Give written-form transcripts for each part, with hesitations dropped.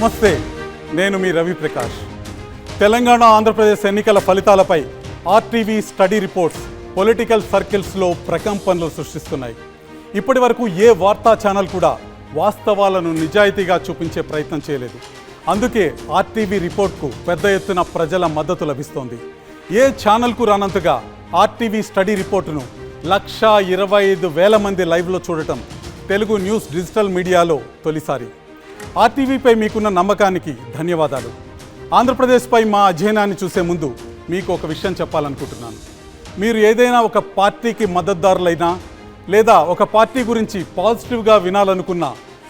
నమస్తే, నేను మీ రవి ప్రకాష్. తెలంగాణ ఆంధ్రప్రదేశ్ ఎన్నికల ఫలితాలపై ఆర్టీవీ స్టడీ రిపోర్ట్స్ పొలిటికల్ సర్కిల్స్లో ప్రకంపనలు సృష్టిస్తున్నాయి. ఇప్పటి వరకు ఏ వార్తా ఛానల్ కూడా వాస్తవాలను నిజాయితీగా చూపించే ప్రయత్నం చేయలేదు. అందుకే ఆర్టీవీ రిపోర్ట్కు పెద్ద ఎత్తున ప్రజల మద్దతు లభిస్తోంది. ఏ ఛానల్కు రానంతగా ఆర్టీవీ స్టడీ రిపోర్టును 1,25,000 మంది లైవ్లో చూడటం తెలుగు న్యూస్ డిజిటల్ మీడియాలో తొలిసారి. ఆర్టీవీపై మీకున్న నమ్మకానికి ధన్యవాదాలు. ఆంధ్రప్రదేశ్పై మా అధ్యయనాన్ని చూసే ముందు మీకు ఒక విషయం చెప్పాలనుకుంటున్నాను. మీరు ఏదైనా ఒక పార్టీకి మద్దతుదారులైనా లేదా ఒక పార్టీ గురించి పాజిటివ్గా వినాలనుకున్న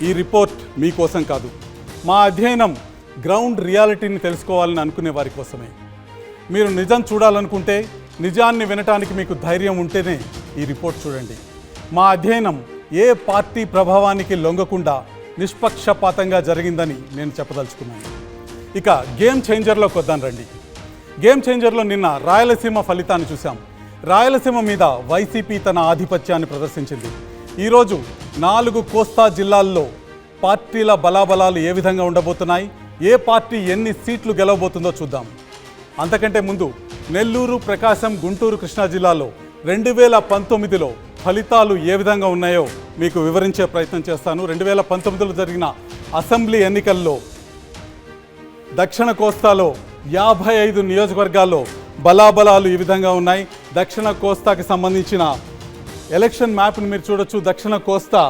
ఈ రిపోర్ట్ మీకోసం కాదు. మా అధ్యయనం గ్రౌండ్ రియాలిటీని తెలుసుకోవాలని అనుకునే వారి కోసమే. మీరు నిజం చూడాలనుకుంటే, నిజాన్ని వినటానికి మీకు ధైర్యం ఉంటేనే ఈ రిపోర్ట్ చూడండి. మా అధ్యయనం ఏ పార్టీ ప్రభావానికి లొంగకుండా నిష్పక్షపాతంగా జరిగిందని నేను చెప్పదలుచుకున్నాను. ఇక గేమ్ చేంజర్లోకి వద్దాం రండి. గేమ్ చేంజర్లో నిన్న రాయలసీమ ఫలితాన్ని చూసాం. రాయలసీమ మీద వైసీపీ తన ఆధిపత్యాన్ని ప్రదర్శించింది. ఈరోజు 4 కోస్తా జిల్లాల్లో పార్టీల బలాబలాలు ఏ విధంగా ఉండబోతున్నాయి, ఏ పార్టీ ఎన్ని సీట్లు గెలవబోతుందో చూద్దాం. అంతకంటే ముందు నెల్లూరు, ప్రకాశం, గుంటూరు, కృష్ణా జిల్లాలో 2019లో ఫలితాలు ఏ విధంగా ఉన్నాయో మీకు వివరించే ప్రయత్నం చేస్తాను. 2019లో జరిగిన అసెంబ్లీ ఎన్నికల్లో దక్షిణ కోస్తాలో 55 నియోజకవర్గాల్లో బలాబలాలు ఈ విధంగా ఉన్నాయి. దక్షిణ కోస్తాకి సంబంధించిన ఎలక్షన్ మ్యాప్ని మీరు చూడొచ్చు. దక్షిణ కోస్తా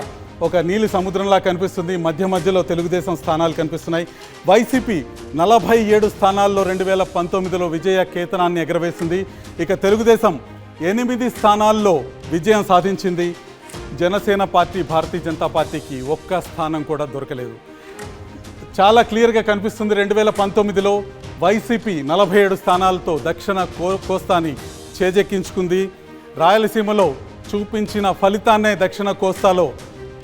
ఒక నీలి సముద్రంలా కనిపిస్తుంది. మధ్యలో తెలుగుదేశం స్థానాలు కనిపిస్తున్నాయి. వైసీపీ 47 స్థానాల్లో 2019లో విజయ కేతనాన్ని ఎగరవేసింది. ఇక తెలుగుదేశం 8 స్థానాల్లో విజయం సాధించింది. జనసేన పార్టీ, భారతీయ జనతా పార్టీకి ఒక్క స్థానం కూడా దొరకలేదు. చాలా క్లియర్గా కనిపిస్తుంది. 2019లో వైసీపీ 47 స్థానాలతో దక్షిణ కోస్తాని చేజెక్కించుకుంది. రాయలసీమలో చూపించిన ఫలితాన్నే దక్షిణ కోస్తాలో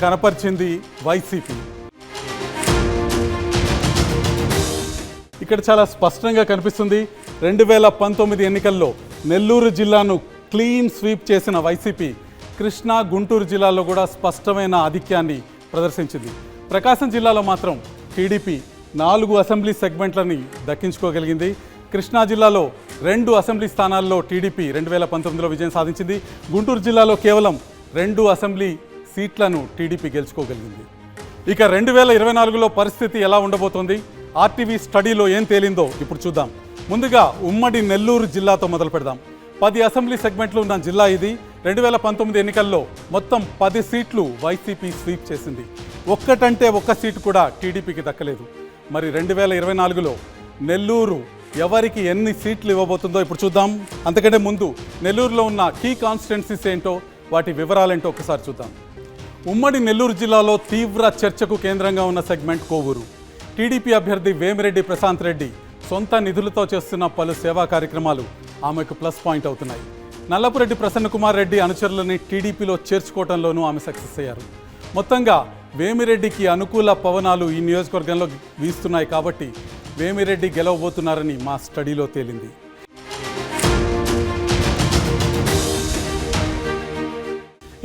కనపరిచింది వైసీపీ. ఇక్కడ చాలా స్పష్టంగా కనిపిస్తుంది. 2019 ఎన్నికల్లో నెల్లూరు జిల్లాను క్లీన్ స్వీప్ చేసిన వైసీపీ కృష్ణా, గుంటూరు జిల్లాలో కూడా స్పష్టమైన ఆధిక్యాన్ని ప్రదర్శించింది. ప్రకాశం జిల్లాలో మాత్రం టీడీపీ 4 అసెంబ్లీ సెగ్మెంట్లని దక్కించుకోగలిగింది. కృష్ణా జిల్లాలో 2 అసెంబ్లీ స్థానాల్లో టీడీపీ 2019లో విజయం సాధించింది. గుంటూరు జిల్లాలో కేవలం 2 అసెంబ్లీ సీట్లను టీడీపీ గెలుచుకోగలిగింది. ఇక 2024లో పరిస్థితి ఎలా ఉండబోతోంది, ఆర్టీవీ స్టడీలో ఏం తేలిందో ఇప్పుడు చూద్దాం. ముందుగా ఉమ్మడి నెల్లూరు జిల్లాతో మొదలు పెడదాం. 10 అసెంబ్లీ సెగ్మెంట్లు ఉన్న జిల్లా ఇది. 2019 ఎన్నికల్లో మొత్తం 10 సీట్లు వైసీపీ స్వీప్ చేసింది. ఒక్కటంటే ఒక్క సీటు కూడా టీడీపీకి దక్కలేదు. మరి 2024లో నెల్లూరు ఎవరికి ఎన్ని సీట్లు ఇవ్వబోతుందో ఇప్పుడు చూద్దాం. అంతకంటే ముందు నెల్లూరులో ఉన్న కీ కాన్స్టిట్యున్సీస్ ఏంటో, వాటి వివరాలేంటో ఒకసారి చూద్దాం. ఉమ్మడి నెల్లూరు జిల్లాలో తీవ్ర చర్చకు కేంద్రంగా ఉన్న సెగ్మెంట్ కోవూరు. టీడీపీ అభ్యర్థి వేమిరెడ్డి ప్రశాంత్ రెడ్డి సొంత నిధులతో చేస్తున్న పలు సేవా కార్యక్రమాలు ఆమెకు ప్లస్ పాయింట్ అవుతున్నాయి. నల్లపురెడ్డి ప్రసన్నకుమార్ రెడ్డి అనుచరులని టీడీపీలో చేర్చుకోవడంలోనూ ఆమె సక్సెస్ అయ్యారు. మొత్తంగా వేమిరెడ్డికి అనుకూల పవనాలు ఈ నియోజకవర్గంలో వీస్తున్నాయి. కాబట్టి వేమిరెడ్డి గెలవబోతున్నారని మా స్టడీలో తేలింది.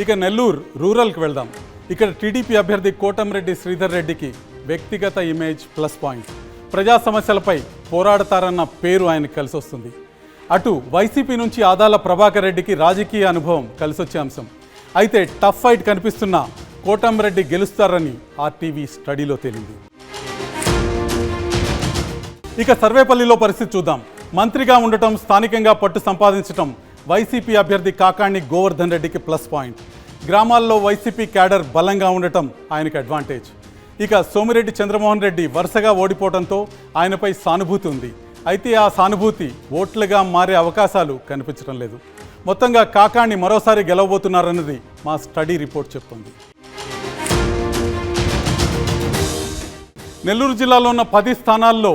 ఇక నెల్లూరు రూరల్కి వెళ్దాం. ఇక్కడ టీడీపీ అభ్యర్థి కోటంరెడ్డి శ్రీధర్ రెడ్డికి వ్యక్తిగత ఇమేజ్ ప్లస్ పాయింట్. ప్రజా సమస్యలపై పోరాడతారన్న పేరు ఆయనకు కలిసి వస్తుంది. అటు వైసీపీ నుంచి ఆదాల ప్రభాకర్ రెడ్డికి రాజకీయ అనుభవం కలిసొచ్చే అంశం. అయితే టఫ్ ఫైట్ కనిపిస్తున్న కోటంరెడ్డి గెలుస్తారని ఆర్టీవీ స్టడీలో తేలింది. ఇక సర్వేపల్లిలో పరిస్థితి చూద్దాం. మంత్రిగా ఉండటం, స్థానికంగా పట్టు సంపాదించటం వైసీపీ అభ్యర్థి కాకాణి గోవర్ధన్ రెడ్డికి ప్లస్ పాయింట్. గ్రామాల్లో వైసీపీ క్యాడర్ బలంగా ఉండటం ఆయనకు అడ్వాంటేజ్. ఇక సోమిరెడ్డి చంద్రమోహన్ రెడ్డి వరుసగా ఓడిపోవడంతో ఆయనపై సానుభూతి ఉంది. అయితే ఆ సానుభూతి ఓట్లుగా మారే అవకాశాలు కనిపించడం లేదు. మొత్తంగా కాకాణి మరోసారి గెలవబోతున్నారన్నది మా స్టడీ రిపోర్ట్ చెప్తుంది. నెల్లూరు జిల్లాలో ఉన్న 10 స్థానాల్లో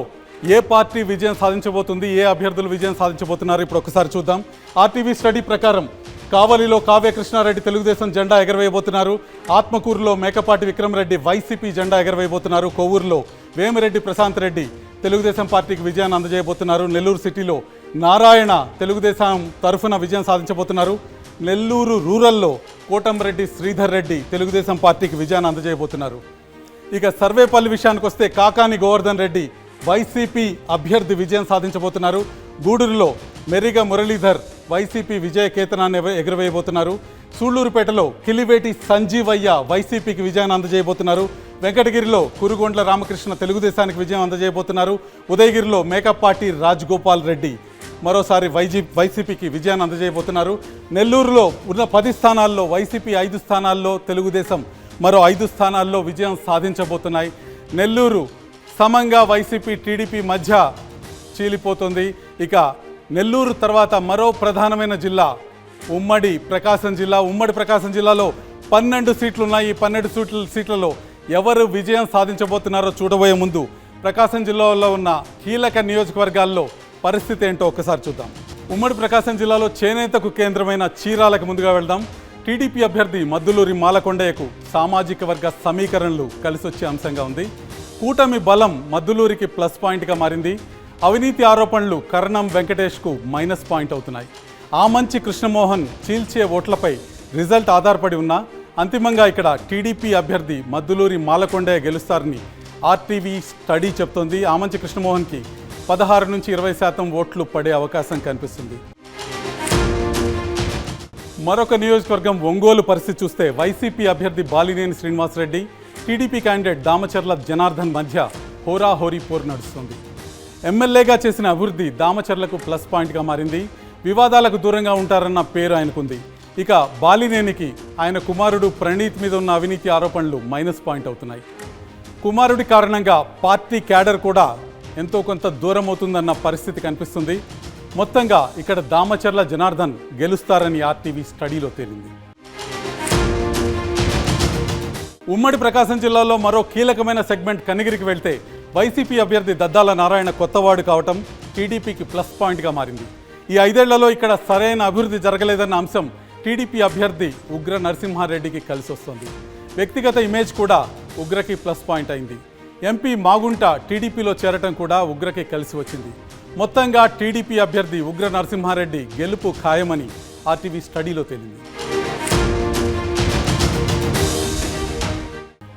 ఏ పార్టీ విజయం సాధించబోతుంది, ఏ అభ్యర్థులు విజయం సాధించబోతున్నారు ఇప్పుడు ఒకసారి చూద్దాం. ఆర్టీవీ స్టడీ ప్రకారం కావలిలో కావ్య కృష్ణారెడ్డి తెలుగుదేశం జెండా ఎగరవేయబోతున్నారు. ఆత్మకూరులో మేకపాటి విక్రమరెడ్డి వైసీపీ జెండా ఎగరవేయబోతున్నారు. కొవ్వూరులో వేమిరెడ్డి ప్రశాంత్ రెడ్డి తెలుగుదేశం పార్టీకి విజయాన్ని అందజేయబోతున్నారు. నెల్లూరు సిటీలో నారాయణ తెలుగుదేశం తరఫున విజయం సాధించబోతున్నారు. నెల్లూరు రూరల్లో కోటంరెడ్డి శ్రీధర్ రెడ్డి తెలుగుదేశం పార్టీకి విజయాన్ని అందజేయబోతున్నారు. ఇక సర్వేపల్లి విషయానికి వస్తే కాకాని గోవర్ధన్ రెడ్డి వైసీపీ అభ్యర్థి విజయం సాధించబోతున్నారు. గూడూరులో మెరిగ మురళీధర్ వైసీపీ విజయ కేతనాన్ని ఎగురవేయబోతున్నారు. సూళ్లూరుపేటలో కిలివేటి సంజీవయ్య వైసీపీకి విజయాన్ని అందజేయబోతున్నారు. వెంకటగిరిలో కురుగొండ్ల రామకృష్ణ తెలుగుదేశానికి విజయం అందజేయబోతున్నారు. ఉదయగిరిలో మేకపాటి రాజగోపాల్ రెడ్డి మరోసారి వైసీపీకి విజయాన్ని అందజేయబోతున్నారు. నెల్లూరులో ఉన్న 10 స్థానాల్లో వైసీపీ 5 స్థానాల్లో, తెలుగుదేశం మరో 5 స్థానాల్లో విజయం సాధించబోతున్నాయి. నెల్లూరు సమంగా వైసీపీ టీడీపీ మధ్య చీలిపోతుంది. ఇక నెల్లూరు తర్వాత మరో ప్రధానమైన జిల్లా ఉమ్మడి ప్రకాశం జిల్లా. ఉమ్మడి ప్రకాశం జిల్లాలో 12 సీట్లు ఉన్నాయి. ఈ 12 సీట్లలో ఎవరు విజయం సాధించబోతున్నారో చూడబోయే ముందు ప్రకాశం జిల్లాలో ఉన్న కీలక నియోజకవర్గాల్లో పరిస్థితి ఏంటో ఒక్కసారి చూద్దాం. ఉమ్మడి ప్రకాశం జిల్లాలో చేనేతకు కేంద్రమైన చీరాలకు ముందుగా వెళ్దాం. టీడీపీ అభ్యర్థి మద్దులూరి మాలకొండయ్యకు సామాజిక వర్గ సమీకరణలు కలిసొచ్చే అంశంగా ఉంది. కూటమి బలం మద్దులూరికి ప్లస్ పాయింట్గా మారింది. అవినీతి ఆరోపణలు కరణం వెంకటేష్కు మైనస్ పాయింట్ అవుతున్నాయి. ఆమంచి కృష్ణమోహన్ చీల్చే ఓట్లపై రిజల్ట్ ఆధారపడి ఉన్నా అంతిమంగా ఇక్కడ టీడీపీ అభ్యర్థి మద్దులూరి మాలకొండయ్య గెలుస్తారని ఆర్టీవీ స్టడీ చెప్తోంది. ఆమంచి కృష్ణమోహన్కి 16 నుంచి 20% ఓట్లు పడే అవకాశం కనిపిస్తుంది. మరొక నియోజకవర్గం ఒంగోలు పరిస్థితి చూస్తే వైసీపీ అభ్యర్థి బాలినేని శ్రీనివాసరెడ్డి, టీడీపీ క్యాండిడేట్ దామచర్ల జనార్దన్ మధ్య హోరాహోరీ పోరు నడుస్తుంది. ఎమ్మెల్యేగా చేసిన అభివృద్ధి దామచర్లకు ప్లస్ పాయింట్గా మారింది. వివాదాలకు దూరంగా ఉంటారన్న పేరు ఆయనకుంది. ఇక బాలినేనికి ఆయన కుమారుడు ప్రణీత్ మీద ఉన్న అవినీతి ఆరోపణలు మైనస్ పాయింట్ అవుతున్నాయి. కుమారుడి కారణంగా పార్టీ క్యాడర్ కూడా ఎంతో కొంత దూరం అవుతుందన్న పరిస్థితి కనిపిస్తుంది. మొత్తంగా ఇక్కడ దామచర్ల జనార్దన్ గెలుస్తారని ఆర్టీవీ స్టడీలో తేలింది. ఉమ్మడి ప్రకాశం జిల్లాలో మరో కీలకమైన సెగ్మెంట్ కనిగిరికి వెళ్తే వైసీపీ అభ్యర్థి దద్దాల నారాయణ కొత్తవాడు కావటం టీడీపీకి ప్లస్ పాయింట్గా మారింది. ఈ 5 ఏళ్లలో ఇక్కడ సరైన అభివృద్ధి జరగలేదన్న అంశం టీడీపీ అభ్యర్థి ఉగ్ర నరసింహారెడ్డికి కలిసి వస్తుంది. వ్యక్తిగత ఇమేజ్ కూడా ఉగ్రకి ప్లస్ పాయింట్ అయింది. ఎంపీ మాగుంట టీడీపీలో చేరటం కూడా ఉగ్రకి కలిసి వచ్చింది. మొత్తంగా టీడీపీ అభ్యర్థి ఉగ్ర నరసింహారెడ్డి గెలుపు ఖాయమని ఆర్టీవీ స్టడీలో తేలింది.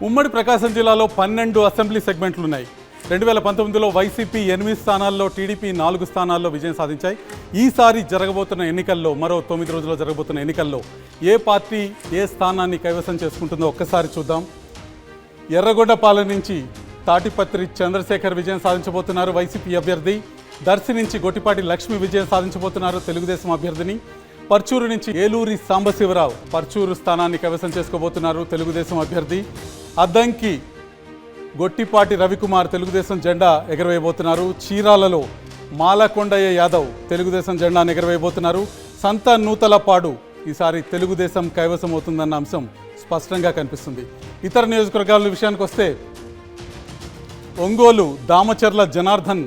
ఉమ్మడి ప్రకాశం జిల్లాలో 12 అసెంబ్లీ సెగ్మెంట్లున్నాయి. 2019లో వైసీపీ 8 స్థానాల్లో, టీడీపీ 4 స్థానాల్లో విజయం సాధించాయి. ఈసారి జరగబోతున్న ఎన్నికల్లో, మరో 9 రోజుల్లో జరగబోతున్న ఎన్నికల్లో ఏ పార్టీ ఏ స్థానాన్ని కైవసం చేసుకుంటుందో ఒక్కసారి చూద్దాం. ఎర్రగొండపాలెం నుంచి తాటిపత్రి చంద్రశేఖర్ విజయం సాధించబోతున్నారు వైసీపీ అభ్యర్థి. దర్శి నుంచి గొట్టిపాటి లక్ష్మి విజయం సాధించబోతున్నారు తెలుగుదేశం అభ్యర్థిని. పర్చూరు నుంచి ఏలూరి సాంబశివరావు పర్చూరు స్థానాన్ని కైవసం చేసుకోబోతున్నారు తెలుగుదేశం అభ్యర్థి. అద్దంకి గొట్టిపాటి రవికుమార్ తెలుగుదేశం జెండా ఎగరవేయబోతున్నారు. చీరాలలో మాలకొండయ్య యాదవ్ తెలుగుదేశం జెండాను ఎగరవేయబోతున్నారు. సంత నూతలపాడు ఈసారి తెలుగుదేశం కైవసం అవుతుందన్న అంశం స్పష్టంగా కనిపిస్తుంది. ఇతర నియోజకవర్గాల విషయానికి వస్తే ఒంగోలు దామచర్ల జనార్దన్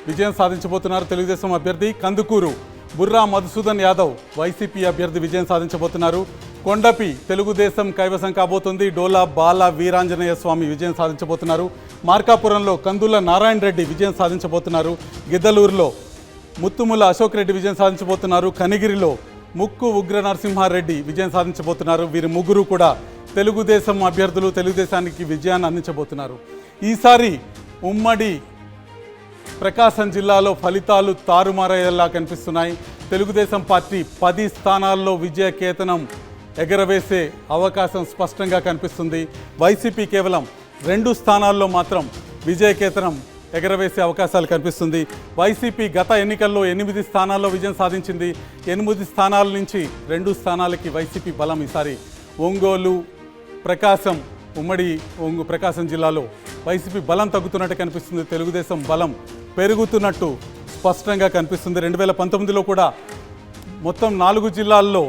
విజయం సాధించబోతున్నారు తెలుగుదేశం అభ్యర్థి. కందుకూరు బుర్రా మధుసూదన్ యాదవ్ వైసీపీ అభ్యర్థి విజయం సాధించబోతున్నారు. కొండపి తెలుగుదేశం కైవసం కాబోతుంది. డోలా బాల వీరాంజనేయ స్వామి విజయం సాధించబోతున్నారు. మార్కాపురంలో కందుల నారాయణ రెడ్డి విజయం సాధించబోతున్నారు. గిద్దలూరులో ముత్తుముల అశోక్ రెడ్డి విజయం సాధించబోతున్నారు. కనిగిరిలో ముక్కు ఉగ్ర నరసింహారెడ్డి విజయం సాధించబోతున్నారు. వీరి ముగ్గురు కూడా తెలుగుదేశం అభ్యర్థులు, తెలుగుదేశానికి విజయాన్ని అందించబోతున్నారు. ఈసారి ఉమ్మడి ప్రకాశం జిల్లాలో ఫలితాలు తారుమారయ్యేలా కనిపిస్తున్నాయి. తెలుగుదేశం పార్టీ 10 స్థానాల్లో విజయ కేతనం ఎగరవేసే అవకాశం స్పష్టంగా కనిపిస్తుంది. వైసీపీ కేవలం 2 స్థానాల్లో మాత్రం విజయ కేతనం ఎగరవేసే అవకాశాలు కనిపిస్తుంది. వైసీపీ గత ఎన్నికల్లో 8 స్థానాల్లో విజయం సాధించింది. 8 స్థానాల నుంచి 2 స్థానాలకి వైసీపీ బలం ఈసారి ఒంగోలు, ప్రకాశం, ఉమ్మడి ప్రకాశం జిల్లాలో వైసీపీ బలం తగ్గుతున్నట్టు కనిపిస్తుంది. తెలుగుదేశం బలం పెరుగుతున్నట్టు స్పష్టంగా కనిపిస్తుంది. 2019లో కూడా మొత్తం 4 జిల్లాల్లో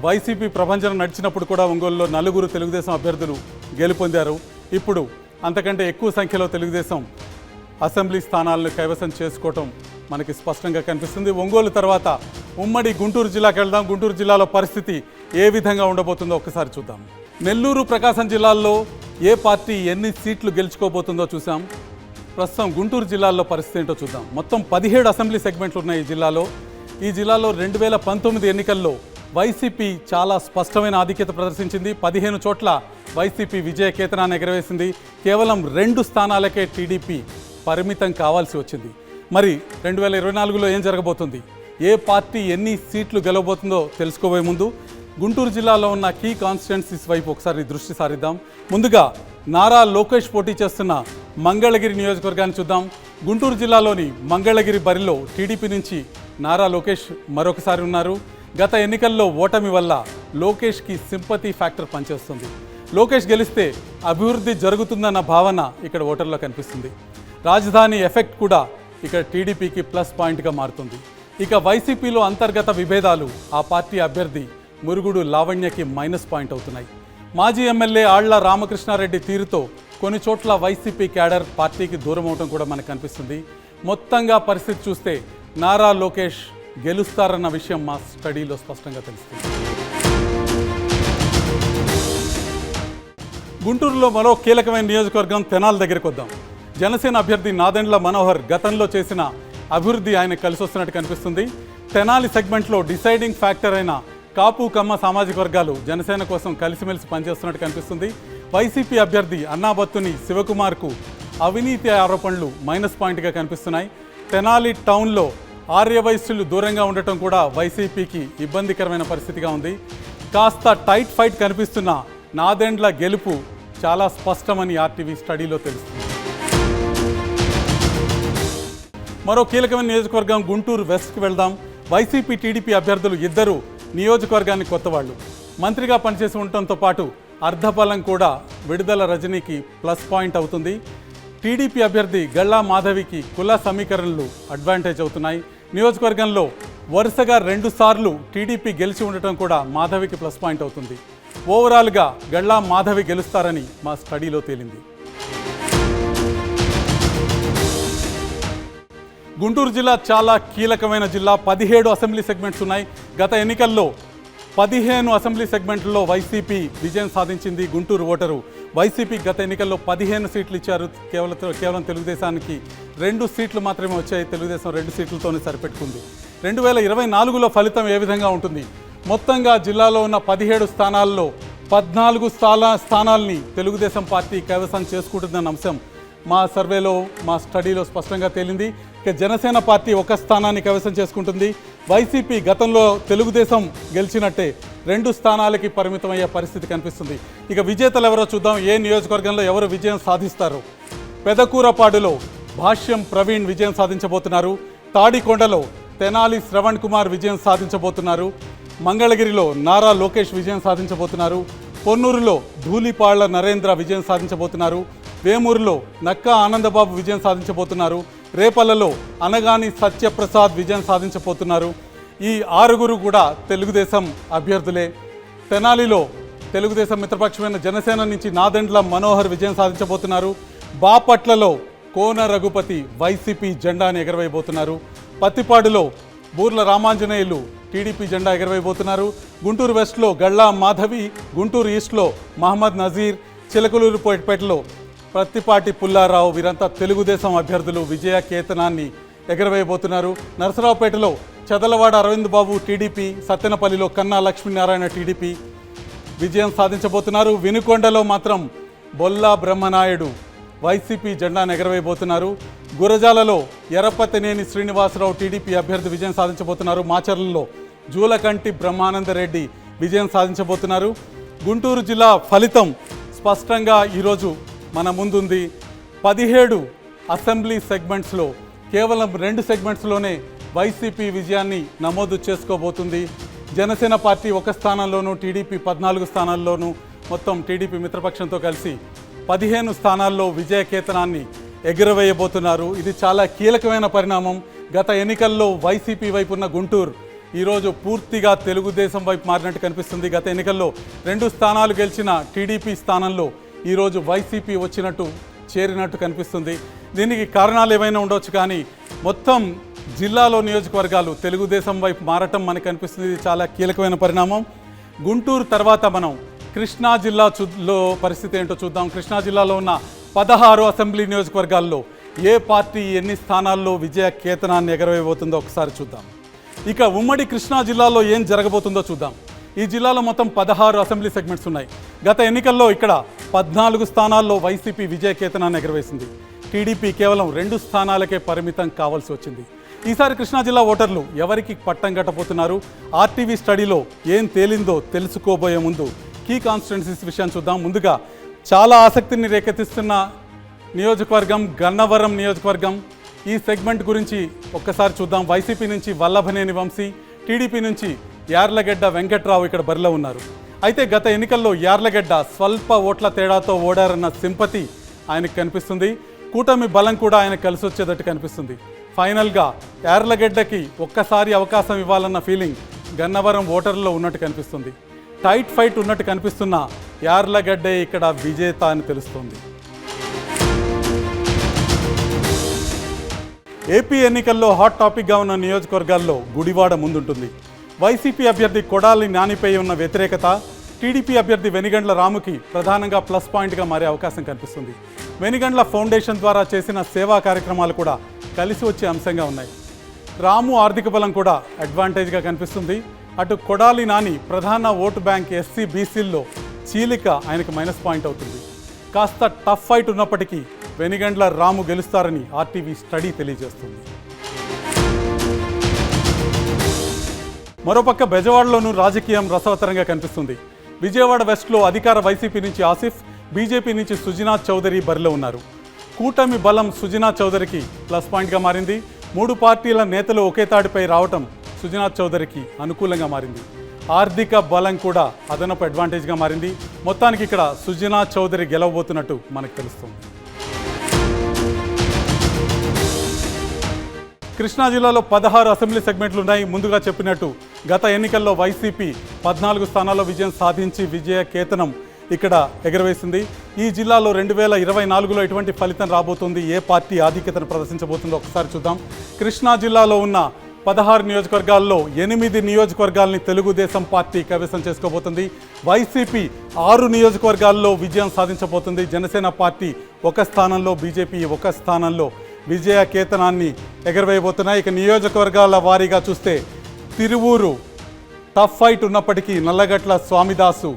వైసీపీ ప్రభంజనం నడిచినప్పుడు కూడా ఒంగోలులో 4 తెలుగుదేశం అభ్యర్థులు గెలుపొందారు. ఇప్పుడు అంతకంటే ఎక్కువ సంఖ్యలో తెలుగుదేశం అసెంబ్లీ స్థానాలను కైవసం చేసుకోవటం మనకి స్పష్టంగా కనిపిస్తుంది. ఒంగోలు తర్వాత ఉమ్మడి గుంటూరు జిల్లాకి వెళ్దాం. గుంటూరు జిల్లాలో పరిస్థితి ఏ విధంగా ఉండబోతుందో ఒకసారి చూద్దాం. నెల్లూరు, ప్రకాశం జిల్లాల్లో ఏ పార్టీ ఎన్ని సీట్లు గెలుచుకోబోతుందో చూసాం. ప్రస్తుతం గుంటూరు జిల్లాలో పరిస్థితి ఏంటో చూద్దాం. మొత్తం 17 అసెంబ్లీ సెగ్మెంట్లు ఉన్నాయి ఈ జిల్లాలో. ఈ జిల్లాలో 2019 ఎన్నికల్లో వైసీపీ చాలా స్పష్టమైన ఆధిక్యత ప్రదర్శించింది. 15 చోట్ల వైసీపీ విజయ కేతనాన్ని ఎగరవేసింది. కేవలం 2 స్థానాలకే టీడీపీ పరిమితం కావాల్సి వచ్చింది. మరి 2024లో ఏం జరగబోతుంది, ఏ పార్టీ ఎన్ని సీట్లు గెలవబోతుందో తెలుసుకోబోయే ముందు గుంటూరు జిల్లాలో ఉన్న కీ కాన్స్టిట్యుయెన్సీస్ వైపు ఒకసారి దృష్టి సారిద్దాం. ముందుగా నారా లోకేష్ పోటీ చేస్తున్న మంగళగిరి నియోజకవర్గాన్ని చూద్దాం. గుంటూరు జిల్లాలోని మంగళగిరి బరిలో టీడీపీ నుంచి నారా లోకేష్ మరొకసారి ఉన్నారు. గత ఎన్నికల్లో ఓటమి వల్ల లోకేష్కి సింపతి ఫ్యాక్టర్ పనిచేస్తుంది. లోకేష్ గెలిస్తే అభివృద్ధి జరుగుతుందన్న భావన ఇక్కడ ఓటర్లో కనిపిస్తుంది. రాజధాని ఎఫెక్ట్ కూడా ఇక్కడ టీడీపీకి ప్లస్ పాయింట్గా మారుతుంది. ఇక వైసీపీలో అంతర్గత విభేదాలు ఆ పార్టీ అభ్యర్థి మురుగుడు లావణ్యకి మైనస్ పాయింట్ అవుతున్నాయి. మాజీ ఎమ్మెల్యే ఆళ్ల రామకృష్ణారెడ్డి తీరుతో కొన్ని చోట్ల వైసీపీ క్యాడర్ పార్టీకి దూరం అవడం కూడా మనకు కనిపిస్తుంది. మొత్తంగా పరిస్థితి చూస్తే నారా లోకేష్ గెలుస్తారన్న విషయం మా స్టడీలో స్పష్టంగా తెలుస్తుంది. గుంటూరులో మరో కీలకమైన నియోజకవర్గం తెనాలి దగ్గరికి వద్దాం. జనసేన అభ్యర్థి నాదెండ్ల మనోహర్ గతంలో చేసిన అభివృద్ధి ఆయన కలిసి వస్తున్నట్టు కనిపిస్తుంది. తెనాలి సెగ్మెంట్లో డిసైడింగ్ ఫ్యాక్టర్ అయిన కాపు కమ్మ సామాజిక వర్గాలు జనసేన కోసం కలిసిమెలిసి పనిచేస్తున్నట్టు కనిపిస్తుంది. వైసీపీ అభ్యర్థి అన్నాబత్తుని శివకుమార్కు అవినీతి ఆరోపణలు మైనస్ పాయింట్గా కనిపిస్తున్నాయి. తెనాలి టౌన్లో ఆర్యవైశ్యులు దూరంగా ఉండటం కూడా వైసీపీకి ఇబ్బందికరమైన పరిస్థితిగా ఉంది. కాస్త టైట్ ఫైట్ కనిపిస్తున్న నాదెండ్ల గెలుపు చాలా స్పష్టమని ఆర్టీవీ స్టడీలో తెలుస్తుంది. మరో కీలకమైన నియోజకవర్గం గుంటూరు వెస్ట్కి వెళ్దాం. వైసీపీ టీడీపీ అభ్యర్థులు ఇద్దరు నియోజకవర్గానికి కొత్తవాళ్ళు. మంత్రిగా పనిచేసి ఉండటంతో పాటు అర్ధబలం కూడా విడుదల రజనీకి ప్లస్ పాయింట్ అవుతుంది. టీడీపీ అభ్యర్థి గళ్ళా మాధవికి కుల సమీకరణలు అడ్వాంటేజ్ అవుతున్నాయి. నియోజకవర్గంలో వరుసగా 2 సార్లు టీడీపీ గెలిచి ఉండటం కూడా మాధవికి ప్లస్ పాయింట్ అవుతుంది. ఓవరాల్గా గళ్ళా మాధవి గెలుస్తారని మా స్టడీలో తేలింది. గుంటూరు జిల్లా చాలా కీలకమైన జిల్లా. 17 అసెంబ్లీ సెగ్మెంట్స్ ఉన్నాయి. గత ఎన్నికల్లో 15 అసెంబ్లీ సెగ్మెంట్లలో వైసీపీ విజయం సాధించింది. గుంటూరు ఓటరు వైసీపీ గత ఎన్నికల్లో 15 సీట్లు ఇచ్చారు. కేవలం తెలుగుదేశానికి 2 సీట్లు మాత్రమే వచ్చాయి. తెలుగుదేశం 2 సీట్లతోనే సరిపెట్టుకుంది. 2024లో ఫలితం ఏ విధంగా ఉంటుంది? మొత్తంగా జిల్లాలో ఉన్న 17 స్థానాల్లో 14 స్థానాల్ని తెలుగుదేశం పార్టీ కైవసం చేసుకుంటుందన్న అంశం మా సర్వేలో, మా స్టడీలో స్పష్టంగా తేలింది. ఇక జనసేన పార్టీ 1 స్థానాన్ని కైవసం చేసుకుంటుంది. వైసీపీ గతంలో తెలుగుదేశం గెలిచినట్టే 2 స్థానాలకి పరిమితమయ్యే పరిస్థితి కనిపిస్తుంది. ఇక విజేతలు ఎవరో చూద్దాం. ఏ నియోజకవర్గంలో ఎవరు విజయం సాధిస్తారు? పెదకూరపాడులో భాష్యం ప్రవీణ్ విజయం సాధించబోతున్నారు. తాడికొండలో తెనాలి శ్రవణ్ కుమార్ విజయం సాధించబోతున్నారు. మంగళగిరిలో నారా లోకేష్ విజయం సాధించబోతున్నారు. పొన్నూరులో ధూళిపాళ్ల నరేంద్ర విజయం సాధించబోతున్నారు. వేమూరులో నక్కా ఆనందబాబు విజయం సాధించబోతున్నారు. రేపల్లలో అనగాని సత్యప్రసాద్ విజయం సాధించబోతున్నారు. ఈ 6 కూడా తెలుగుదేశం అభ్యర్థులే. తెనాలిలో తెలుగుదేశం మిత్రపక్షమైన జనసేన నుంచి నాదెండ్ల మనోహర్ విజయం సాధించబోతున్నారు. బాపట్లలో కోన రఘుపతి వైసీపీ జెండాని ఎగరవేయబోతున్నారు. పత్తిపాడులో బూర్ల రామాంజనేయులు టీడీపీ జెండా ఎగరవేయబోతున్నారు. గుంటూరు వెస్ట్లో గళ్ళా మాధవి, గుంటూరు ఈస్ట్లో మహమ్మద్ నజీర్, చిలకలూరుపేటలో ప్రత్తిపాటి పుల్లారావు వీరంతా తెలుగుదేశం అభ్యర్థులు విజయ కేతనాన్ని ఎగరవేయబోతున్నారు. నరసరావుపేటలో చదలవాడ అరవింద్ బాబు టీడీపీ, సత్తెనపల్లిలో కన్నా లక్ష్మీనారాయణ టీడీపీ విజయం సాధించబోతున్నారు. వినుకొండలో మాత్రం బొల్లా బ్రహ్మనాయుడు వైసీపీ జెండాను ఎగరవేయబోతున్నారు. గురజాలలో ఎర్రపతినేని శ్రీనివాసరావు టీడీపీ అభ్యర్థి విజయం సాధించబోతున్నారు. మాచర్లలో జూలకంటి బ్రహ్మానందరెడ్డి విజయం సాధించబోతున్నారు. గుంటూరు జిల్లా ఫలితం స్పష్టంగా ఈరోజు మన ముందుంది. 17 అసెంబ్లీ సెగ్మెంట్స్లో కేవలం 2 సెగ్మెంట్స్లోనే వైసీపీ విజయాన్ని నమోదు చేసుకోబోతుంది. జనసేన పార్టీ 1 స్థానంలోనూ, టీడీపీ 14 స్థానాల్లోనూ, మొత్తం టీడీపీ మిత్రపక్షంతో కలిసి 15 స్థానాల్లో విజయ కేతనాన్ని ఎగురవేయబోతున్నారు. ఇది చాలా కీలకమైన పరిణామం. గత ఎన్నికల్లో వైసీపీ వైపు ఉన్న గుంటూరు ఈరోజు పూర్తిగా తెలుగుదేశం వైపు మారినట్టు కనిపిస్తుంది. గత ఎన్నికల్లో 2 స్థానాలు గెలిచిన టీడీపీ స్థానంలో ఈరోజు వైసీపీ వచ్చినట్టు చేరినట్టు కనిపిస్తుంది. దీనికి కారణాలు ఏమైనా ఉండవచ్చు, కానీ మొత్తం జిల్లాలో నియోజకవర్గాలు తెలుగుదేశం వైపు మారటం మనకు కనిపిస్తుంది. ఇది చాలా కీలకమైన పరిణామం. గుంటూరు తర్వాత మనం కృష్ణా జిల్లాలో పరిస్థితి ఏంటో చూద్దాం. కృష్ణా జిల్లాలో ఉన్న 16 అసెంబ్లీ నియోజకవర్గాల్లో ఏ పార్టీ ఎన్ని స్థానాల్లో విజయ కేతనాన్ని ఎగరవేయబోతుందో ఒకసారి చూద్దాం. ఇక ఉమ్మడి కృష్ణా జిల్లాలో ఏం జరగబోతుందో చూద్దాం. ఈ జిల్లాలో మొత్తం 16 అసెంబ్లీ సెగ్మెంట్స్ ఉన్నాయి. గత ఎన్నికల్లో ఇక్కడ 14 స్థానాల్లో వైసీపీ విజయకేతనాన్ని ఎగరవేసింది. టీడీపీ కేవలం 2 స్థానాలకే పరిమితం కావాల్సి వచ్చింది. ఈసారి కృష్ణా జిల్లా ఓటర్లు ఎవరికి పట్టం కట్టబోతున్నారు? ఆర్టీవీ స్టడీలో ఏం తేలిందో తెలుసుకోబోయే ముందు కీ కాన్స్టిట్యున్సీస్ విషయాన్ని చూద్దాం. ముందుగా చాలా ఆసక్తిని రేకెత్తిస్తున్న నియోజకవర్గం గన్నవరం నియోజకవర్గం. ఈ సెగ్మెంట్ గురించి ఒక్కసారి చూద్దాం. వైసీపీ నుంచి వల్లభనేని వంశీ, టీడీపీ నుంచి యార్లగడ్డ వెంకట్రావు ఇక్కడ బరిలో ఉన్నారు. అయితే గత ఎన్నికల్లో యార్లగడ్డ స్వల్ప ఓట్ల తేడాతో ఓడారన్న సింపతి ఆయనకు కనిపిస్తుంది. కూటమి బలం కూడా ఆయన కలిసి వచ్చేటట్టు కనిపిస్తుంది. ఫైనల్గా యార్లగడ్డకి ఒక్కసారి అవకాశం ఇవ్వాలన్న ఫీలింగ్ గన్నవరం ఓటర్లలో ఉన్నట్టు కనిపిస్తుంది. టైట్ ఫైట్ ఉన్నట్టు కనిపిస్తున్న యార్లగడ్డే ఇక్కడ విజేత అని తెలుస్తోంది. ఏపీ ఎన్నికల్లో హాట్ టాపిక్గా ఉన్న నియోజకవర్గాల్లో గుడివాడ ముందుంటుంది. వైసీపీ అభ్యర్థి కొడాలి నానిపై ఉన్న వ్యతిరేకత టీడీపీ అభ్యర్థి వెనిగండ్ల రాముకి ప్రధానంగా ప్లస్ పాయింట్గా మారే అవకాశం కనిపిస్తుంది. వెనిగండ్ల ఫౌండేషన్ ద్వారా చేసిన సేవా కార్యక్రమాలు కూడా కలిసి వచ్చే అంశంగా ఉన్నాయి. రాము ఆర్థిక బలం కూడా అడ్వాంటేజ్గా కనిపిస్తుంది. అటు కొడాలి నాని ప్రధాన ఓటు బ్యాంక్ ఎస్సీ బీసీల్లో చీలిక ఆయనకు మైనస్ పాయింట్ అవుతుంది. కాస్త టఫ్ ఫైట్ ఉన్నప్పటికీ వెనిగండ్ల రాము గెలుస్తారని ఆర్టీవీ స్టడీ తెలియజేస్తుంది. మరోపక్క బెజవాడలోనూ రాజకీయం రసవత్తరంగా కనిపిస్తుంది. విజయవాడ వెస్ట్లో అధికార వైసీపీ నుంచి ఆసిఫ్, బీజేపీ నుంచి సుజనాథ్ చౌదరి బరిలో ఉన్నారు. కూటమి బలం సుజనాథ్ చౌదరికి ప్లస్ పాయింట్గా మారింది. 3 పార్టీల నేతలు ఒకే తాడిపై రావటం సుజనాథ్ చౌదరికి అనుకూలంగా మారింది. ఆర్థిక బలం కూడా అదనపు అడ్వాంటేజ్గా మారింది. మొత్తానికి ఇక్కడ సుజనాథ్ చౌదరి గెలవబోతున్నట్టు మనకు తెలుస్తుంది. కృష్ణా జిల్లాలో 16 అసెంబ్లీ సెగ్మెంట్లు ఉన్నాయి. ముందుగా చెప్పినట్టు గత ఎన్నికల్లో వైసీపీ 14 స్థానాల్లో విజయం సాధించి విజయ కేతనం ఇక్కడ ఎగరవేసింది. ఈ జిల్లాలో 2024లో ఎటువంటి ఫలితం రాబోతుంది, ఏ పార్టీ ఆధిక్యతను ప్రదర్శించబోతుందో ఒకసారి చూద్దాం. కృష్ణా జిల్లాలో ఉన్న 16 నియోజకవర్గాల్లో 8 నియోజకవర్గాల్ని తెలుగుదేశం పార్టీ కైవసం చేసుకోబోతుంది. వైసీపీ 6 నియోజకవర్గాల్లో విజయం సాధించబోతుంది. జనసేన పార్టీ 1 స్థానంలో, బీజేపీ 1 స్థానంలో విజయ కేతనాన్ని ఎగరవేయబోతున్నాయి. ఇక నియోజకవర్గాల వారీగా చూస్తే తిరువూరు టఫ్ ఫైట్ ఉన్నప్పటికీ నల్లగట్ల స్వామిదాసు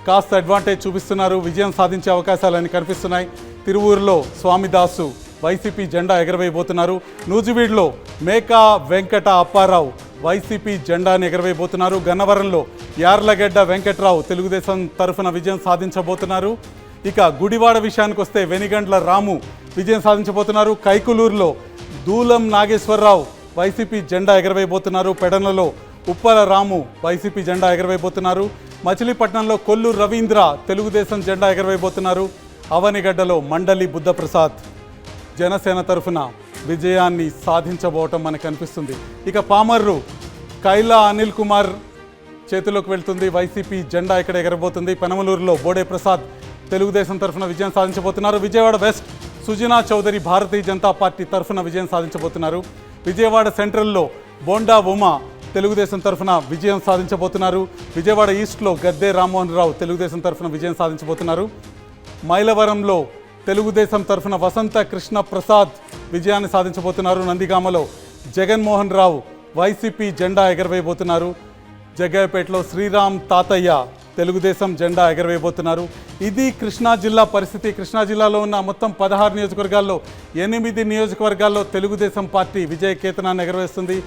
కాస్త అడ్వాంటేజ్ చూపిస్తున్నారు. విజయం సాధించే అవకాశాలన్నీ కనిపిస్తున్నాయి. తిరువూరులో స్వామిదాసు వైసీపీ జెండా ఎగరవేయబోతున్నారు. నూజివీడులో మేకా వెంకట అప్పారావు వైసీపీ జెండాని ఎగరవేయబోతున్నారు. గన్నవరంలో యార్లగడ్డ వెంకట్రావు తెలుగుదేశం తరఫున విజయం సాధించబోతున్నారు. ఇక గుడివాడ విషయానికి వస్తే వెనిగండ్ల రాము విజయం సాధించబోతున్నారు. కైకులూరులో దూలం నాగేశ్వరరావు వైసీపీ జెండా ఎగరవేయబోతున్నారు. పెడనలో ఉప్పల రాము వైసీపీ జెండా ఎగరవేయబోతున్నారు. మచిలీపట్నంలో కొల్లు రవీంద్ర తెలుగుదేశం జెండా ఎగరవేయబోతున్నారు. అవనిగడ్డలో మండలి బుద్ధప్రసాద్ జనసేన తరఫున విజయాన్ని సాధించబోవటం మనకు కనిపిస్తుంది. ఇక పామర్రు కైలా అనిల్ కుమార్ చేతిలోకి వెళ్తుంది. వైసీపీ జెండా ఇక్కడ ఎగరబోతుంది. పెనమలూరులో బోడే ప్రసాద్ తెలుగుదేశం తరఫున విజయం సాధించబోతున్నారు. విజయవాడ వెస్ట్ సుజనా చౌదరి భారతీయ జనతా పార్టీ తరఫున విజయం సాధించబోతున్నారు. విజయవాడ సెంట్రల్లో బోండా ఉమా తెలుగుదేశం తరఫున విజయం సాధించబోతున్నారు. విజయవాడ ఈస్ట్లో గద్దే రామ్మోహన్ రావు తెలుగుదేశం తరఫున విజయం సాధించబోతున్నారు. మైలవరంలో తెలుగుదేశం తరఫున వసంత కృష్ణ ప్రసాద్ విజయాన్ని సాధించబోతున్నారు. నందిగామలో జగన్మోహన్ రావు వైసీపీ జెండా ఎగరవేయబోతున్నారు. జగ్గయ్యపేటలో శ్రీరామ్ తాతయ్య తెలుగుదేశం జెండా ఎగరవేయబోతున్నారు. ఇది కృష్ణా జిల్లా పరిస్థితి. కృష్ణా జిల్లాలో ఉన్న మొత్తం 16 నియోజకవర్గాల్లో 8 నియోజకవర్గాల్లో తెలుగుదేశం పార్టీ విజయ కేతనాన్ని ఎగరవేస్తుంది.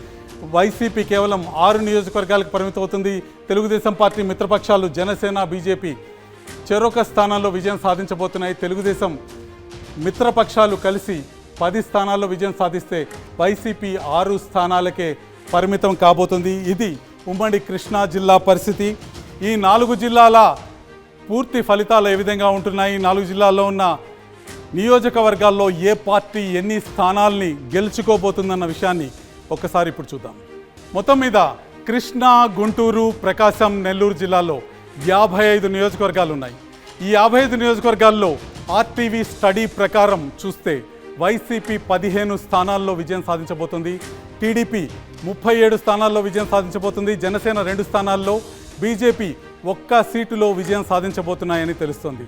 వైసీపీ కేవలం 6 నియోజకవర్గాలకు పరిమితమవుతుంది. తెలుగుదేశం పార్టీ మిత్రపక్షాలు జనసేన, బీజేపీ చెరొక స్థానాల్లో విజయం సాధించబోతున్నాయి. తెలుగుదేశం మిత్రపక్షాలు కలిసి 10 స్థానాల్లో విజయం సాధిస్తే వైసీపీ 6 స్థానాలకే పరిమితం కాబోతుంది. ఇది ఉమ్మడి కృష్ణా జిల్లా పరిస్థితి. ఈ 4 జిల్లాల పూర్తి ఫలితాలు ఏ విధంగా ఉంటున్నాయి, 4 జిల్లాల్లో ఉన్న నియోజకవర్గాల్లో ఏ పార్టీ ఎన్ని స్థానాల్ని గెలుచుకోబోతుందన్న విషయాన్ని ఒక్కసారి ఇప్పుడు చూద్దాం. మొత్తం మీద కృష్ణా, గుంటూరు, ప్రకాశం, నెల్లూరు జిల్లాలో 55 నియోజకవర్గాలు ఉన్నాయి. ఈ 55 నియోజకవర్గాల్లో ఆర్టీవీ స్టడీ ప్రకారం చూస్తే వైసీపీ 15 స్థానాల్లో విజయం సాధించబోతుంది. టీడీపీ 37 స్థానాల్లో విజయం సాధించబోతుంది. జనసేన 2 స్థానాల్లో, బీజేపీ 1 సీటులో విజయం సాధించబోతున్నాయని తెలుస్తోంది.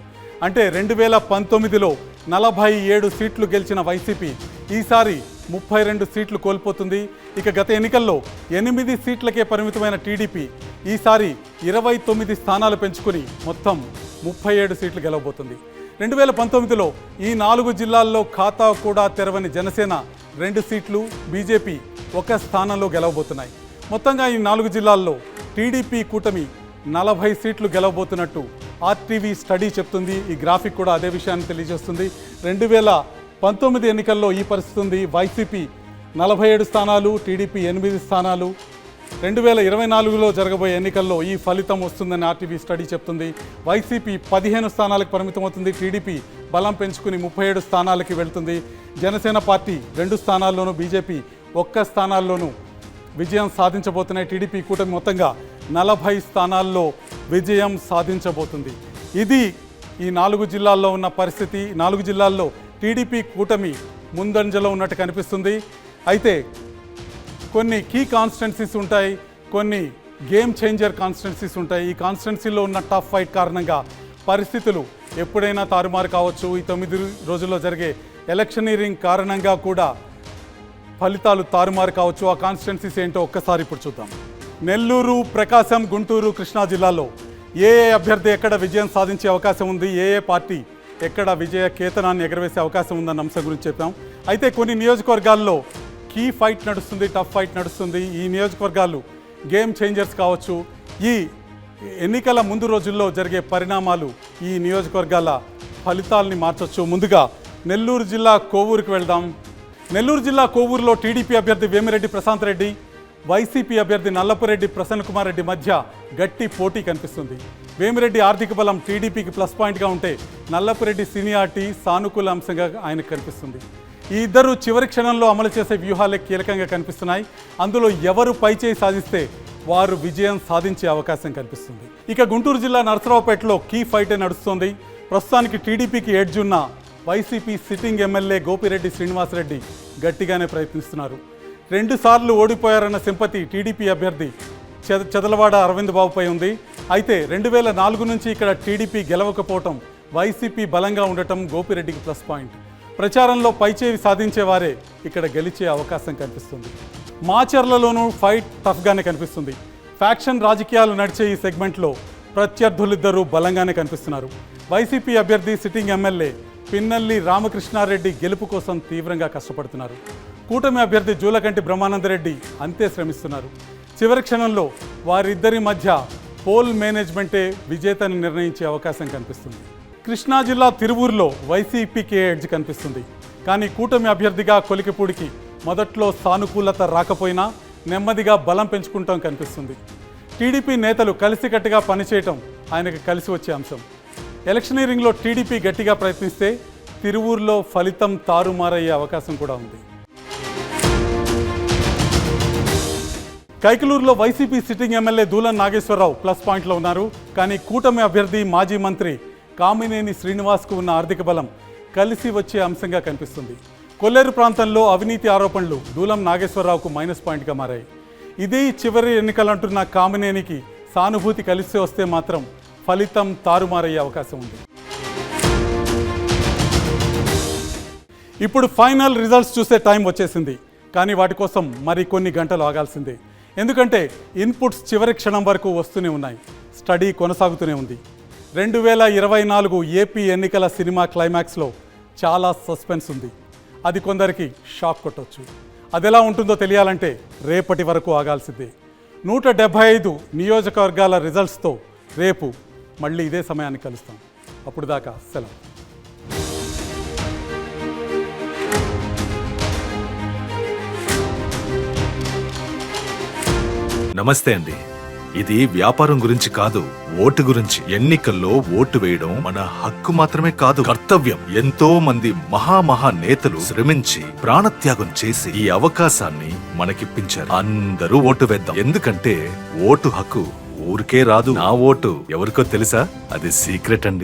అంటే 2019లో 47 సీట్లు గెలిచిన వైసీపీ ఈసారి 32 సీట్లు కోల్పోతుంది. ఇక గత ఎన్నికల్లో 8 సీట్లకే పరిమితమైన టీడీపీ ఈసారి 29 స్థానాలు పెంచుకుని మొత్తం 37 సీట్లు గెలవబోతుంది. 2019లో ఈ 4 జిల్లాల్లో ఖాతా కూడా తెరవని జనసేన 2 సీట్లు, బీజేపీ 1 స్థానంలో గెలవబోతున్నాయి. మొత్తంగా ఈ 4 జిల్లాల్లో టీడీపీ కూటమి 40 సీట్లు గెలవబోతున్నట్టు ఆర్టీవీ స్టడీ చెప్తుంది. ఈ గ్రాఫిక్ కూడా అదే విషయాన్ని తెలియజేస్తుంది. 2019 ఎన్నికల్లో ఈ పరిస్థితి ఉంది. వైసీపీ 47 స్థానాలు, టీడీపీ 8 స్థానాలు. 2024లో జరగబోయే ఎన్నికల్లో ఈ ఫలితం వస్తుందని ఆర్టీవీ స్టడీ చెప్తుంది. వైసీపీ 15 స్థానాలకు పరిమితమవుతుంది. టీడీపీ బలం పెంచుకుని 37 స్థానాలకి వెళ్తుంది. జనసేన పార్టీ 2 స్థానాల్లోనూ, బీజేపీ 1 స్థానాల్లోనూ విజయం సాధించబోతున్నాయి. టీడీపీ కూటమి మొత్తంగా 40 స్థానాల్లో విజయం సాధించబోతుంది. ఇది ఈ 4 జిల్లాల్లో ఉన్న పరిస్థితి. 4 జిల్లాల్లో టీడీపీ కూటమి ముందంజలో ఉన్నట్టు కనిపిస్తుంది. అయితే కొన్ని కీ కాన్స్టిట్యున్సీస్ ఉంటాయి, కొన్ని గేమ్ చేంజర్ కాన్స్టిట్యున్సీస్ ఉంటాయి. ఈ కాన్స్టిట్యున్సీలో ఉన్న టఫ్ ఫైట్ కారణంగా పరిస్థితులు ఎప్పుడైనా తారుమారు కావచ్చు. ఈ 9 రోజుల్లో జరిగే ఎలక్షనీరింగ్ కారణంగా కూడా ఫలితాలు తారుమారు కావచ్చు. ఆ కాన్స్టిట్యున్సీస్ ఏంటో ఒక్కసారి ఇప్పుడు చూద్దాం. నెల్లూరు, ప్రకాశం, గుంటూరు, కృష్ణా జిల్లాల్లో ఏ అభ్యర్థి ఎక్కడ విజయం సాధించే అవకాశం ఉంది, ఏ పార్టీ ఎక్కడ విజయ కేతనాన్ని ఎగరవేసే అవకాశం ఉందన్న అంశం గురించి చెప్పాం. అయితే కొన్ని నియోజకవర్గాల్లో కీ ఫైట్ నడుస్తుంది, టఫ్ ఫైట్ నడుస్తుంది. ఈ నియోజకవర్గాలు గేమ్ చేంజర్స్ కావచ్చు. ఈ ఎన్నికల ముందు రోజుల్లో జరిగే పరిణామాలు ఈ నియోజకవర్గాల ఫలితాలని మార్చొచ్చు. ముందుగా నెల్లూరు జిల్లా కోవూరుకి వెళ్దాం. నెల్లూరు జిల్లా కోవూరులో టీడీపీ అభ్యర్థి వేమిరెడ్డి ప్రశాంత్ రెడ్డి, వైసీపీ అభ్యర్థి నల్లపురెడ్డి ప్రసన్న కుమార్ రెడ్డి మధ్య గట్టి పోటీ కనిపిస్తుంది. వేమిరెడ్డి ఆర్థిక బలం టీడీపీకి ప్లస్ పాయింట్గా ఉంటే నల్లపురెడ్డి సీనియారిటీ సానుకూల అంశంగా ఆయనకు కనిపిస్తుంది. ఈ ఇద్దరు చివరి క్షణంలో అమలు చేసే వ్యూహాలే కీలకంగా కనిపిస్తున్నాయి. అందులో ఎవరు పైచేయి సాధిస్తే వారు విజయం సాధించే అవకాశం కనిపిస్తుంది. ఇక గుంటూరు జిల్లా నరసరావుపేటలో కీ ఫైటే నడుస్తుంది. ప్రస్తుతానికి టీడీపీకి ఎడ్జ్ ఉన్న YCP sitting MLA Gopireddy Srinivasa Reddy గట్టిగానే ప్రయత్నిస్తున్నారు. 2 సార్లు ఓడిపోయారన్న సింపతి టీడీపీ అభ్యర్థి చదలవాడ అరవింద్ బాబుపై ఉంది. అయితే 2004 నుంచి ఇక్కడ టీడీపీ గెలవకపోవటం, వైసీపీ బలంగా ఉండటం గోపిరెడ్డికి ప్లస్ పాయింట్. ప్రచారంలో పైచేవి సాధించేవారే ఇక్కడ గెలిచే అవకాశం కనిపిస్తుంది. మాచర్లలోనూ ఫైట్ టఫ్గానే కనిపిస్తుంది. ఫ్యాక్షన్ రాజకీయాలు నడిచే ఈ సెగ్మెంట్లో ప్రత్యర్థులిద్దరూ బలంగానే కనిపిస్తున్నారు. వైసీపీ అభ్యర్థి సిట్టింగ్ ఎమ్మెల్యే పిన్నెల్లి రామకృష్ణారెడ్డి గెలుపు కోసం తీవ్రంగా కష్టపడుతున్నారు. కూటమి అభ్యర్థి జూలకంటి బ్రహ్మానందరెడ్డి అంతే శ్రమిస్తున్నారు. చివరి క్షణంలో వారిద్దరి మధ్య పోల్ మేనేజ్మెంటే విజేతని నిర్ణయించే అవకాశం కనిపిస్తుంది. కృష్ణా జిల్లా తిరువూరులో వైసీపీకి ఎడ్జ్ కనిపిస్తుంది. కానీ కూటమి అభ్యర్థిగా కొలికిపూడికి మొదట్లో సానుకూలత రాకపోయినా నెమ్మదిగా బలం పెంచుకుంటాం కనిపిస్తుంది. టీడీపీ నేతలు కలిసికట్టుగా పనిచేయటం ఆయనకు కలిసి వచ్చే అంశం. ఎలక్షనీరింగ్లో టీడీపీ గట్టిగా ప్రయత్నిస్తే తిరువూరులో ఫలితం తారుమారయ్యే అవకాశం కూడా ఉంది. కైకలూరులో YCP sitting MLA Dulam Nageswara Rao plus పాయింట్లో ఉన్నారు. కానీ కూటమి అభ్యర్థి మాజీ మంత్రి కామినేని శ్రీనివాస్కు ఉన్న ఆర్థిక బలం కలిసి వచ్చే అంశంగా కనిపిస్తుంది. కొల్లేరు ప్రాంతంలో అవినీతి ఆరోపణలు దూలం నాగేశ్వరరావుకు మైనస్ పాయింట్గా మారాయి. ఇదే చివరి ఎన్నికలంటున్న కామినేనికి సానుభూతి కలిసి వస్తే మాత్రం ఫలితం తారుమారయ్యే అవకాశం ఉంది. ఇప్పుడు ఫైనల్ రిజల్ట్స్ చూసే టైం వచ్చేసింది. కానీ వాటి కోసం మరి కొన్ని గంటలు ఆగాల్సిందే. ఎందుకంటే ఇన్పుట్స్ చివరి క్షణం వరకు వస్తూనే ఉన్నాయి. స్టడీ కొనసాగుతూనే ఉంది. 2024 ఏపీ ఎన్నికల సినిమా క్లైమాక్స్లో చాలా సస్పెన్స్ ఉంది. అది కొందరికి షాక్ కొట్టవచ్చు. అదెలా ఉంటుందో తెలియాలంటే రేపటి వరకు ఆగాల్సిందే. 175 నియోజకవర్గాల రిజల్ట్స్తో రేపు మళ్ళీ ఇదే సమయాన్ని కలుస్తాం. అప్పుడు దాకా సెలవు. నమస్తే అండి. ఇది వ్యాపారం గురించి కాదు, ఓటు గురించి. ఎన్నికల్లో ఓటు వేయడం మన హక్కు మాత్రమే కాదు, కర్తవ్యం. ఎంతో మంది మహా నేతలు శ్రమించి ప్రాణత్యాగం చేసి ఈ అవకాశాన్ని మనకిప్పించారు. అందరూ ఓటు వేద్దాం. ఎందుకంటే ఓటు హక్కు ఊరికే రాదు. నా ఓటు ఎవరికో తెలుసా? అది సీక్రెట్ అండి.